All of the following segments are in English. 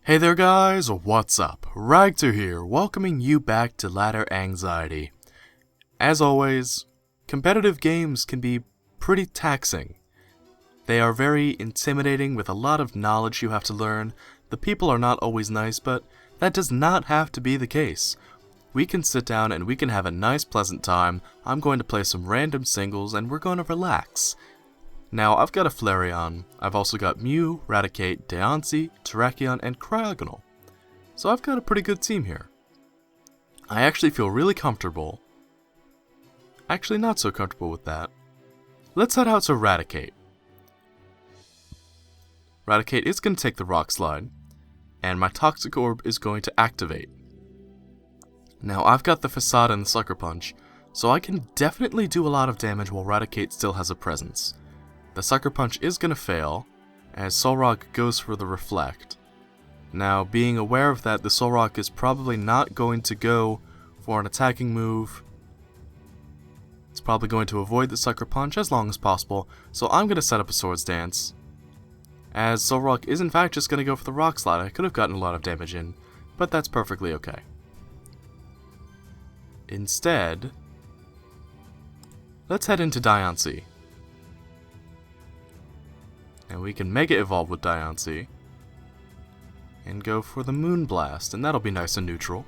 Hey there guys, what's up? Ragtter here, welcoming you back to Ladder Anxiety. As always, competitive games can be pretty taxing. They are very intimidating with a lot of knowledge you have to learn. The people are not always nice, but that does not have to be the case. We can sit down and we can have a nice pleasant time. I'm going to play some random singles and we're going to relax. Now, I've got a Flareon, I've also got Mew, Raticate, Deontay, Terrakion, and Cryogonal. So I've got a pretty good team here. I actually feel really comfortable. Actually, not so comfortable with that. Let's head out to Raticate. Raticate is going to take the Rock Slide, and my Toxic Orb is going to activate. Now, I've got the Facade and the Sucker Punch, so I can definitely do a lot of damage while Raticate still has a presence. The Sucker Punch is going to fail, as Solrock goes for the Reflect. Now, being aware of that, the Solrock is probably not going to go for an attacking move. It's probably going to avoid the Sucker Punch as long as possible, so I'm going to set up a Swords Dance. As Solrock is in fact just going to go for the Rock Slide. I could have gotten a lot of damage in, but that's perfectly okay. Instead, let's head into Deontay. And we can Mega Evolve with Deontay and go for the Moonblast, and that'll be nice and neutral.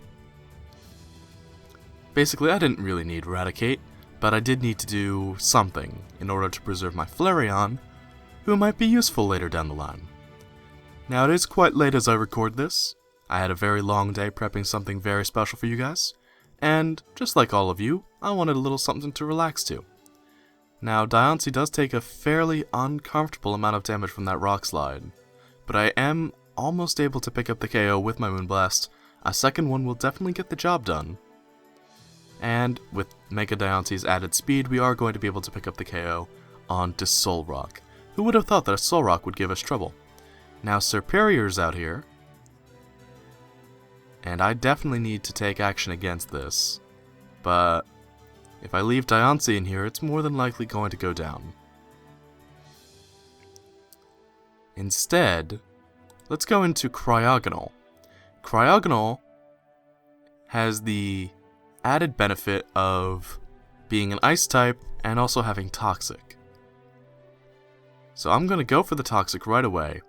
Basically, I didn't really need Raticate, but I did need to do something in order to preserve my Flareon, who might be useful later down the line. Now, it is quite late as I record this. I had a very long day prepping something very special for you guys, and just like all of you, I wanted a little something to relax to. Now, Deontay does take a fairly uncomfortable amount of damage from that Rock Slide, but I am almost able to pick up the KO with my Moonblast. A second one will definitely get the job done. And with Mega Deontay's added speed, we are going to be able to pick up the KO onto Solrock. Who would have thought that a Solrock would give us trouble? Now, Serperior's out here, and I definitely need to take action against this, but if I leave Deontay in here, it's more than likely going to go down. Instead, let's go into Cryogonal. Cryogonal has the added benefit of being an Ice type and also having Toxic. So I'm going to go for the Toxic right away.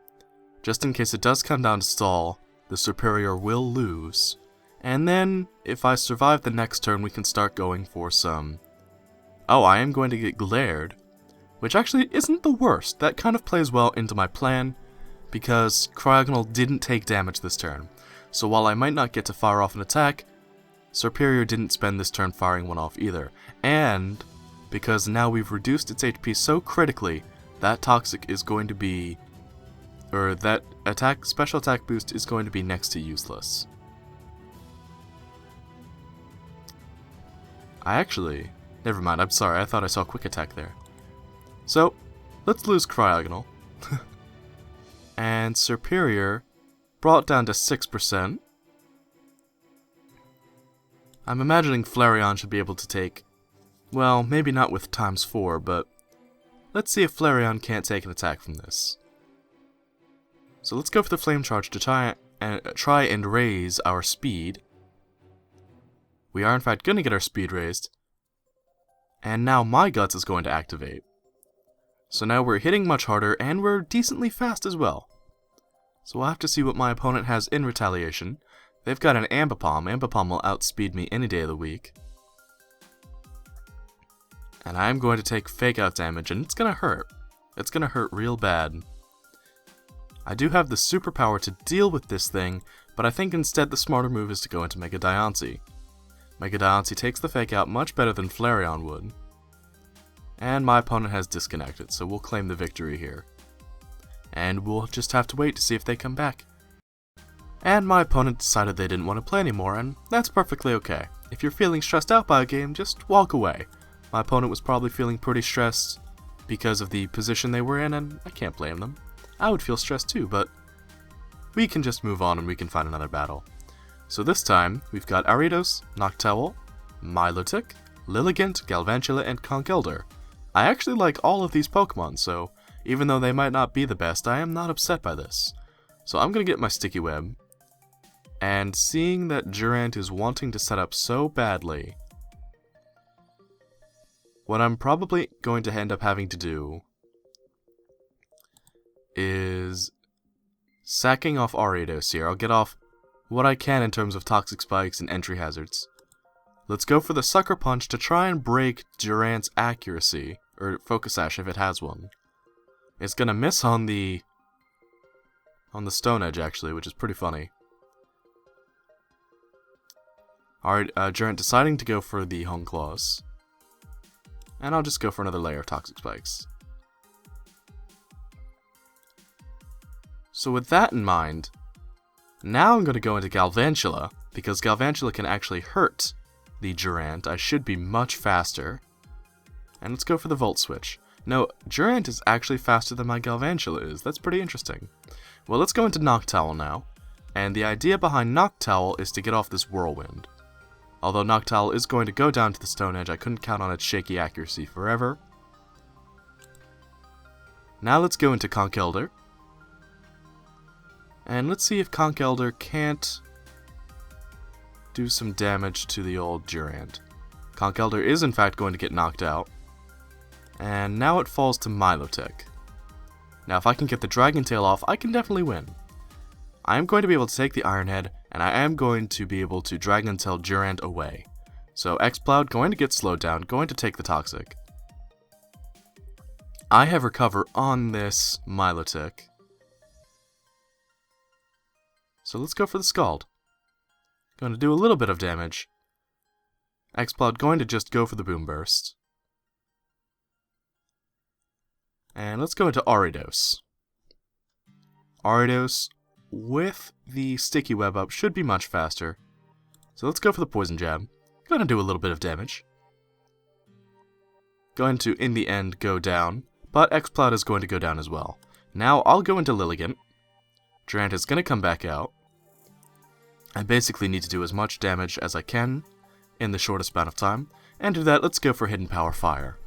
Just in case it does come down to stall, the Serperior will lose. And then, if I survive the next turn, we can start going for some... Oh, I am going to get glared, which actually isn't the worst. That kind of plays well into my plan, because Cryogonal didn't take damage this turn. So while I might not get to fire off an attack, Serperior didn't spend this turn firing one off either. And, because now we've reduced its HP so critically, that Toxic is going to be... or that special attack boost is going to be next to useless. Never mind, I'm sorry, I thought I saw Quick Attack there. So, let's lose Cryogonal. And Serperior brought down to 6%. I'm imagining Flareon should be able to take, well, maybe not with ×4, but let's see if Flareon can't take an attack from this. So let's go for the Flame Charge to try and raise our speed. We are in fact going to get our speed raised. And now my Guts is going to activate. So now we're hitting much harder and we're decently fast as well. So we'll have to see what my opponent has in retaliation. They've got an Ambipom. Ambipom will outspeed me any day of the week. And I'm going to take Fake Out damage and it's going to hurt. It's going to hurt real bad. I do have the superpower to deal with this thing, but I think instead the smarter move is to go into Mega Deontay. Mega Deontay takes the Fake Out much better than Flareon would. And my opponent has disconnected, so we'll claim the victory here. And we'll just have to wait to see if they come back. And my opponent decided they didn't want to play anymore, and that's perfectly okay. If you're feeling stressed out by a game, just walk away. My opponent was probably feeling pretty stressed because of the position they were in, and I can't blame them. I would feel stressed too, but we can just move on and we can find another battle. So this time, we've got Ariados, Noctowl, Milotic, Lilligant, Galvantula, and Conkeldurr. I actually like all of these Pokemon, so even though they might not be the best, I am not upset by this. So I'm going to get my Sticky Web, And seeing that Durant is wanting to set up so badly, what I'm probably going to end up having to do is sacking off Ariados here. I'll get off what I can in terms of toxic spikes and entry hazards. Let's go for the Sucker Punch to try and break Durant's accuracy, or Focus Sash if it has one. It's gonna miss on the Stone Edge actually, which is pretty funny. Alright, Durant deciding to go for the Hone Claws. And I'll just go for another layer of Toxic Spikes. So with that in mind, now I'm going to go into Galvantula, because Galvantula can actually hurt the Durant. I should be much faster. And let's go for the Volt Switch. No, Durant is actually faster than my Galvantula is. That's pretty interesting. Well, let's go into Noctowl now. And the idea behind Noctowl is to get off this Whirlwind. Although Noctowl is going to go down to the Stone Edge, I couldn't count on its shaky accuracy forever. Now let's go into Conkeldurr. And let's see if Conkeldurr can't do some damage to the old Durant. Conkeldurr is in fact going to get knocked out. And now it falls to Milotic. Now if I can get the Dragon Tail off, I can definitely win. I am going to be able to take the Iron Head, and I am going to be able to Dragon Tail Durant away. So X-Cloud going to get slowed down, going to take the Toxic. I have Recover on this Milotic. So let's go for the Scald. Going to do a little bit of damage. X-Cloud going to just go for the Boom Burst. And let's go into Ariados. Ariados with the Sticky Web up should be much faster. So let's go for the Poison Jab. Going to do a little bit of damage. Going to, in the end, go down. But X-Cloud is going to go down as well. Now I'll go into Lilligant. Durant is going to come back out. I basically need to do as much damage as I can in the shortest amount of time. And to do that, let's go for Hidden Power Fire.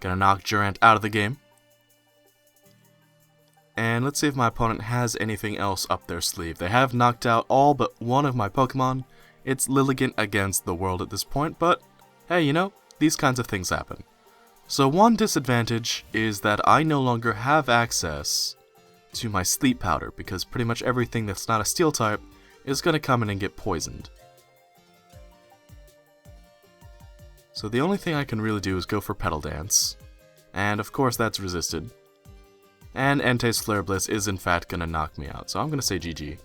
Gonna knock Durant out of the game. And let's see if my opponent has anything else up their sleeve. They have knocked out all but one of my Pokemon. It's Lilligant against the world at this point, but hey, you know, these kinds of things happen. So one disadvantage is that I no longer have access to my Sleep Powder, because pretty much everything that's not a Steel type is going to come in and get poisoned. So the only thing I can really do is go for Petal Dance. And of course that's resisted. And Entei's Flare Blitz is in fact going to knock me out, so I'm going to say GG.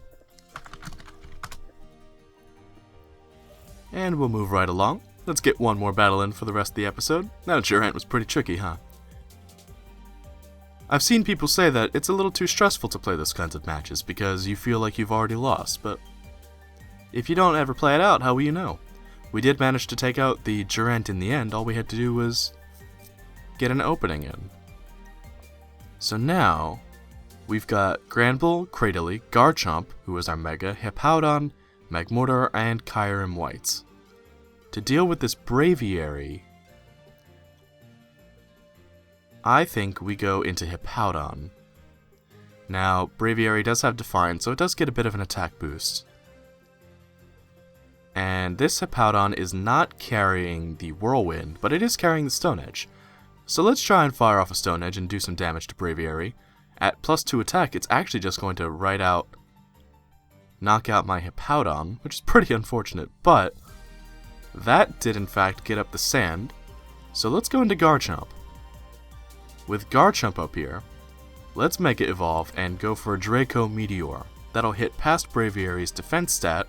And we'll move right along. Let's get one more battle in for the rest of the episode. That Durant was pretty tricky, huh? I've seen people say that it's a little too stressful to play those kinds of matches because you feel like you've already lost, but if you don't ever play it out, how will you know? We did manage to take out the Durant in the end. All we had to do was get an opening in. So now, we've got Granbull, Cradily, Garchomp, who is our Mega, Hippowdon, Magmortar, and Kyurem White. To deal with this Braviary, I think we go into Hippowdon. Now, Braviary does have Defiance, so it does get a bit of an attack boost. And this Hippowdon is not carrying the Whirlwind, but it is carrying the Stone Edge. So let's try and fire off a Stone Edge and do some damage to Braviary. At +2 attack, it's actually just going to knock out my Hippowdon, which is pretty unfortunate, but that did in fact get up the sand. So let's go into Garchomp. With Garchomp up here, let's Mega Evolve and go for a Draco Meteor. That'll hit past Braviary's defense stat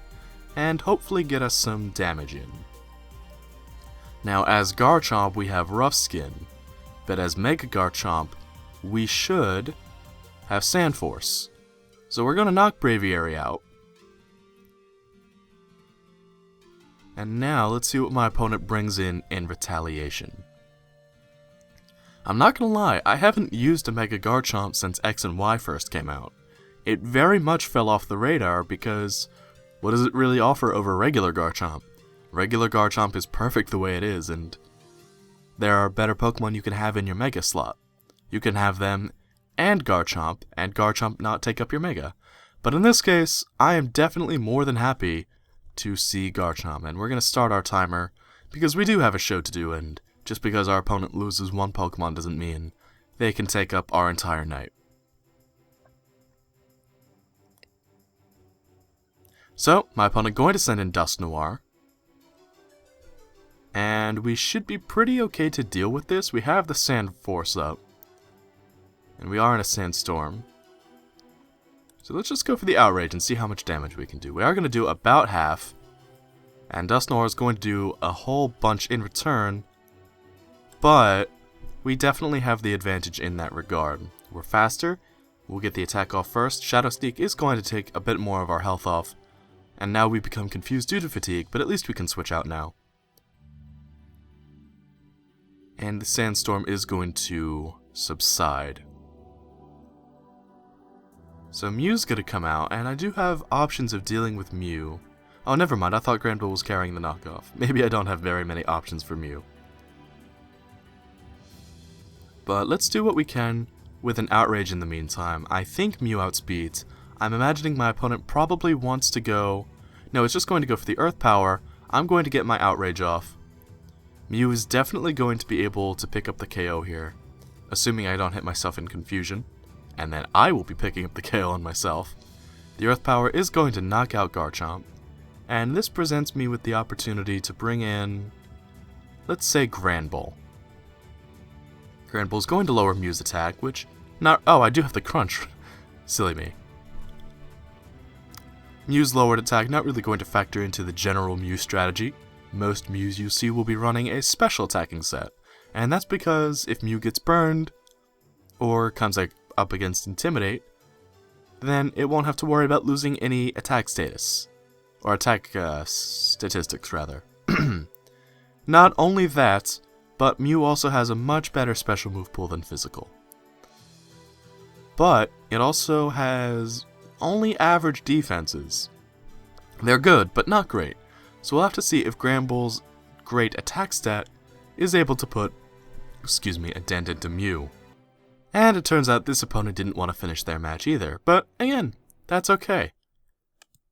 and hopefully get us some damage in. Now as Garchomp we have Rough Skin, but as Mega Garchomp we should have Sand Force. So we're going to knock Braviary out. And now let's see what my opponent brings in retaliation. I'm not gonna lie, I haven't used a Mega Garchomp since X and Y first came out. It very much fell off the radar because what does it really offer over regular Garchomp? Regular Garchomp is perfect the way it is, and there are better Pokemon you can have in your Mega slot. You can have them and Garchomp not take up your Mega. But in this case, I am definitely more than happy to see Garchomp, and we're going to start our timer, because we do have a show to do, and just because our opponent loses one Pokemon doesn't mean they can take up our entire night. So, my opponent going to send in Dusknoir, and we should be pretty okay to deal with this. We have the Sand Force up, and we are in a Sandstorm. So let's just go for the Outrage and see how much damage we can do. We are going to do about half, and Dusknoir is going to do a whole bunch in return, but we definitely have the advantage in that regard. We're faster, we'll get the attack off first. Shadow Sneak is going to take a bit more of our health off, and now we become confused due to fatigue, but at least we can switch out now. And the Sandstorm is going to subside. So Mew's going to come out, and I do have options of dealing with Mew. Oh, never mind, I thought Granbull was carrying the knockoff. Maybe I don't have very many options for Mew. But let's do what we can with an Outrage in the meantime. I think Mew outspeeds. I'm imagining my opponent probably wants to go... No, it's just going to go for the Earth Power. I'm going to get my Outrage off. Mew is definitely going to be able to pick up the KO here, assuming I don't hit myself in confusion. And then I will be picking up the KO on myself. The Earth Power is going to knock out Garchomp, and this presents me with the opportunity to bring in, let's say, Granbull. Granbull is going to lower Mew's attack, which, oh, I do have the Crunch. Silly me. Mew's lowered attack not really going to factor into the general Mew strategy. Most Mews you see will be running a special attacking set, and that's because if Mew gets burned, or comes up against Intimidate, then it won't have to worry about losing any attack status. Or attack statistics, rather. Not only that, but Mew also has a much better special move pool than Physical. But it also has only average defenses. They're good, but not great. So we'll have to see if Granbull's great attack stat is able to put, a dent into Mew. And it turns out this opponent didn't want to finish their match either, but again, that's okay.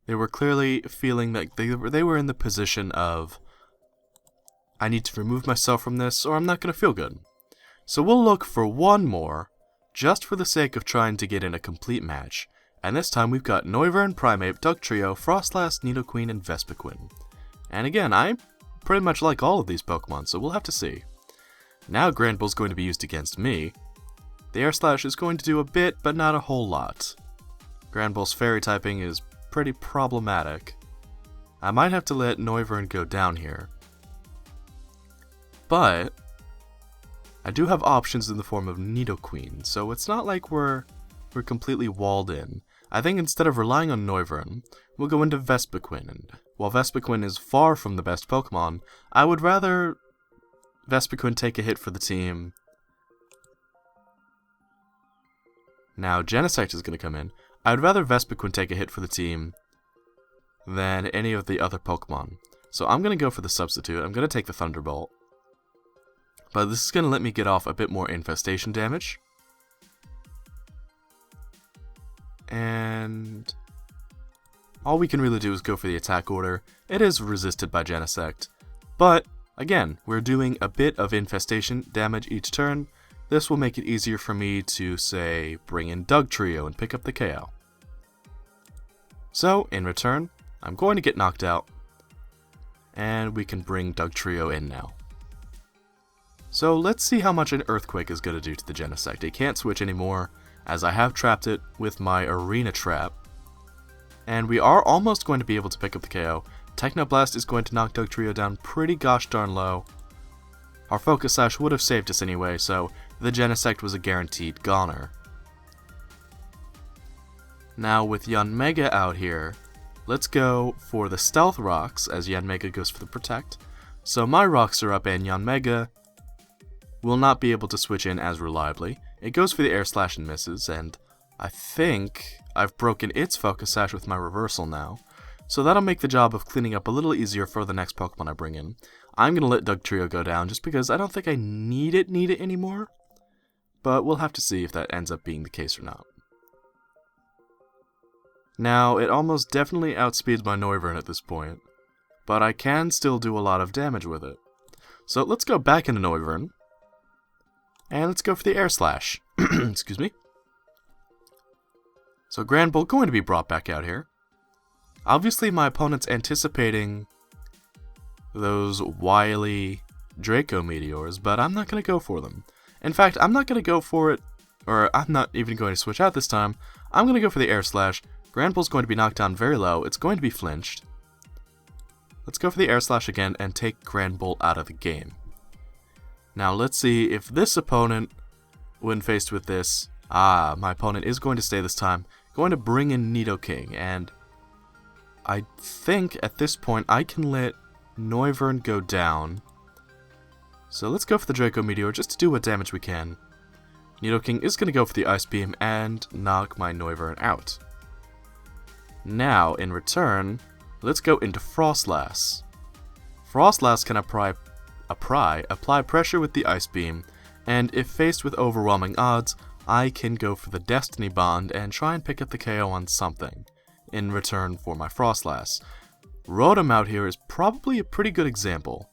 They were clearly feeling that they were in the position of, I need to remove myself from this or I'm not going to feel good. So we'll look for one more, just for the sake of trying to get in a complete match, and this time we've got Noivern, Primeape, Dugtrio, Froslass, Nidoqueen, and Vespiquen. And again, I pretty much like all of these Pokemon, so we'll have to see. Now Granbull's going to be used against me. The Air Slash is going to do a bit, but not a whole lot. Granbull's Fairy typing is pretty problematic. I might have to let Noivern go down here. But I do have options in the form of Nidoqueen, so it's not like we're completely walled in. I think instead of relying on Noivern, we'll go into Vespiquen, and while Vespiquen is far from the best Pokemon, I would rather Vespiquen take a hit for the team. Now, Genesect is going to come in. I'd rather Vespiquen take a hit for the team than any of the other Pokemon. So I'm going to go for the substitute. I'm going to take the Thunderbolt. But this is going to let me get off a bit more infestation damage. And all we can really do is go for the attack order. It is resisted by Genesect. But, again, we're doing a bit of infestation damage each turn. This will make it easier for me to, say, bring in Dugtrio and pick up the KO. So, in return, I'm going to get knocked out, and we can bring Dugtrio in now. So let's see how much an Earthquake is going to do to the Genesect. It can't switch anymore, as I have trapped it with my Arena Trap. And we are almost going to be able to pick up the KO. Technoblast is going to knock Dugtrio down pretty gosh darn low. Our Focus Sash would have saved us anyway, so the Genesect was a guaranteed goner. Now with Yanmega out here, let's go for the Stealth Rocks, as Yanmega goes for the Protect. So my rocks are up and Yanmega will not be able to switch in as reliably. It goes for the Air Slash and misses, and I think I've broken its Focus Sash with my Reversal now. So that'll make the job of cleaning up a little easier for the next Pokemon I bring in. I'm going to let Dugtrio go down just because I don't think I need it anymore. But we'll have to see if that ends up being the case or not. Now, it almost definitely outspeeds my Noivern at this point, but I can still do a lot of damage with it. So let's go back into Noivern, and let's go for the Air Slash. Excuse me. So Grand Bolt going to be brought back out here. Obviously my opponent's anticipating those wily Draco Meteors, but I'm not going to go for them. In fact, I'm not going to go for it, or I'm not even going to switch out this time. I'm going to go for the Air Slash. Grand Bolt's going to be knocked down very low. It's going to be flinched. Let's go for the Air Slash again and take Grand Bolt out of the game. Now let's see if this opponent, when faced with this, my opponent is going to stay this time, going to bring in Nidoking, and I think at this point I can let Noivern go down. So let's go for the Draco Meteor just to do what damage we can. Nidoking is going to go for the Ice Beam and knock my Noivern out. Now, in return, let's go into Frostlass. Frostlass can apply pressure with the Ice Beam, and if faced with overwhelming odds, I can go for the Destiny Bond and try and pick up the KO on something in return for my Frostlass. Rotom out here is probably a pretty good example.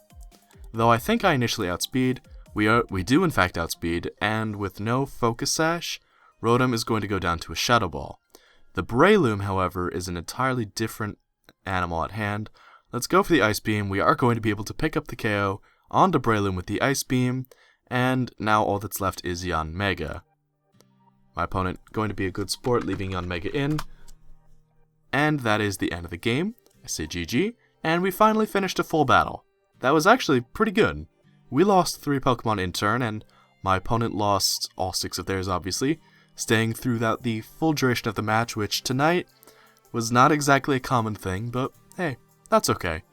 Though I think I initially outspeed, we do in fact outspeed, and with no Focus Sash, Rotom is going to go down to a Shadow Ball. The Breloom, however, is an entirely different animal at hand. Let's go for the Ice Beam. We are going to be able to pick up the KO onto Breloom with the Ice Beam, and now all that's left is Yanmega. My opponent going to be a good sport, leaving Yanmega in, and that is the end of the game. I say GG, and we finally finished a full battle. That was actually pretty good. We lost 3 Pokemon in turn, and my opponent lost all 6 of theirs, obviously, staying throughout the full duration of the match, which tonight was not exactly a common thing, but hey, that's okay.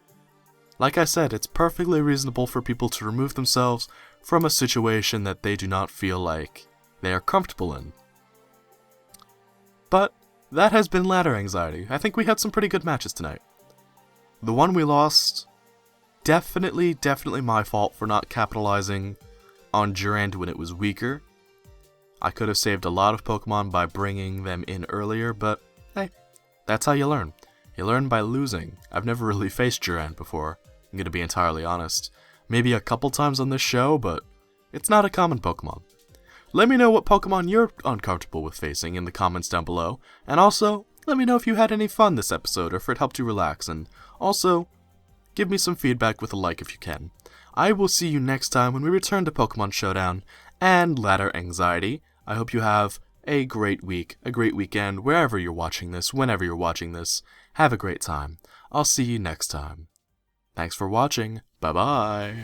Like I said, it's perfectly reasonable for people to remove themselves from a situation that they do not feel like they are comfortable in. But that has been Ladder Anxiety. I think we had some pretty good matches tonight. The one we lost, definitely my fault for not capitalizing on Durant when it was weaker. I could have saved a lot of Pokemon by bringing them in earlier, but hey, that's how you learn. You learn by losing. I've never really faced Durant before, I'm gonna be entirely honest. Maybe a couple times on this show, but it's not a common Pokemon. Let me know what Pokemon you're uncomfortable with facing in the comments down below, and also, let me know if you had any fun this episode or if it helped you relax, and also, give me some feedback with a like if you can. I will see you next time when we return to Pokemon Showdown and Ladder Anxiety. I hope you have a great week, a great weekend, wherever you're watching this, whenever you're watching this. Have a great time. I'll see you next time. Thanks for watching. Bye-bye.